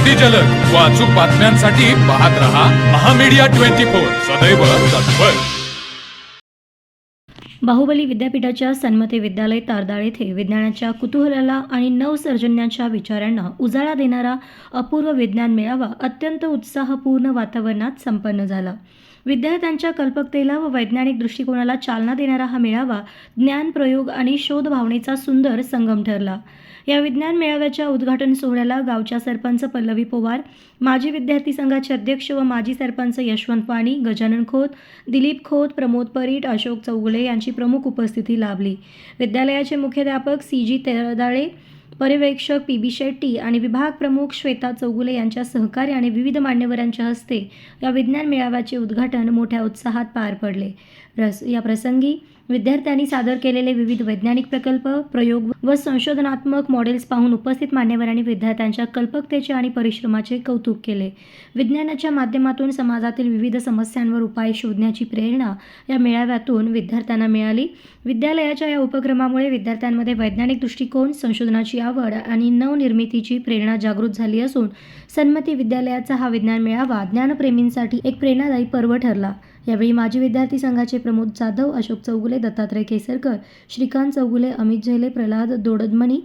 अतिजलद व अचूक बातम्यांसाठी पाहत रहा महामीडिया 24 सदैव तत्पर। बाहुबली विद्यापीठाच्या सन्मती विद्यालय तारदाळ येथे विज्ञानाच्या कुतूहलाला आणि नवसर्जन्याच्या विचारांना उजाळा देणारा अपूर्व विज्ञान मेळावा अत्यंत उत्साहपूर्ण वातावरणात संपन्न झाला। विद्यार्थ्यांच्या कल्पकतेला व वैज्ञानिक दृष्टिकोनाला चालना देणारा हा मेळावा ज्ञान, प्रयोग आणि शोध भावनेचा सुंदर संगम ठरला। या विज्ञान मेळाव्याच्या उद्घाटन सोहळ्याला गावच्या सरपंच पल्लवी पवार, माजी विद्यार्थी संघाचे अध्यक्ष व माजी सरपंच यशवंत पाणी, गजानन खोत, दिलीप खोत, प्रमोद परीट, अशोक चौगुले यांची प्रमुख उपस्थिती लाभली। विद्यालयाचे मुख्याध्यापक CG तेरदाळे, पर्यवेक्षक PB शेट्टी आणि विभाग प्रमुख श्वेता चौगुले यांच्या सहकार्याने विविध मान्यवरांच्या हस्ते या विज्ञान मेळाव्याचे उद्घाटन मोठ्या उत्साहात पार पडले। या प्रसंगी विद्यार्थ्यांनी सादर केलेले विविध वैज्ञानिक प्रकल्प, प्रयोग व संशोधनात्मक मॉडेल्स पाहून उपस्थित मान्यवरांनी विद्यार्थ्यांच्या कल्पकतेचे आणि परिश्रमाचे कौतुक केले। विज्ञानाच्या माध्यमातून समाजातील विविध समस्यांवर उपाय शोधण्याची प्रेरणा या मेळाव्यातून विद्यार्थ्यांना मिळाली। विद्यालयाच्या या उपक्रमामुळे विद्यार्थ्यांमध्ये वैज्ञानिक दृष्टिकोन, संशोधनाची आवड आणि नवनिर्मितीची प्रेरणा जागृत झाली असून सन्मती विद्यालयाचा हा विज्ञान मेळावा ज्ञानप्रेमींसाठी एक प्रेरणादायी पर्व ठरला। यावेळी माजी विद्यार्थी संघाचे प्रमोद जाधव, अशोक चौगुले, दत्तात्रय केसरकर, श्रीकांत चौगुले, अमित झेले, प्रल्हाद दोडदमनी,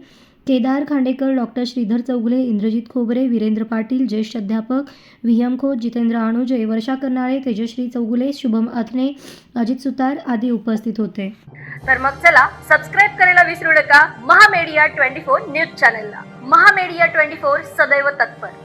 केदार खांडेकर, डॉक्टर श्रीधर चौगुले, इंद्रजित खोबरे, वीरेंद्र पाटील, ज्येष्ठ अध्यापक VM खोत, जितेंद्र अनुजे, वर्षा करनाळे, तेजश्री चौगुले, शुभम अथने, अजित सुतार आदी उपस्थित होते। तर मग चला सबस्क्राईब करायला विसरू नका महामीडिया 24 न्यूज चॅनलला। महामीडिया 24 सदैव तत्पर।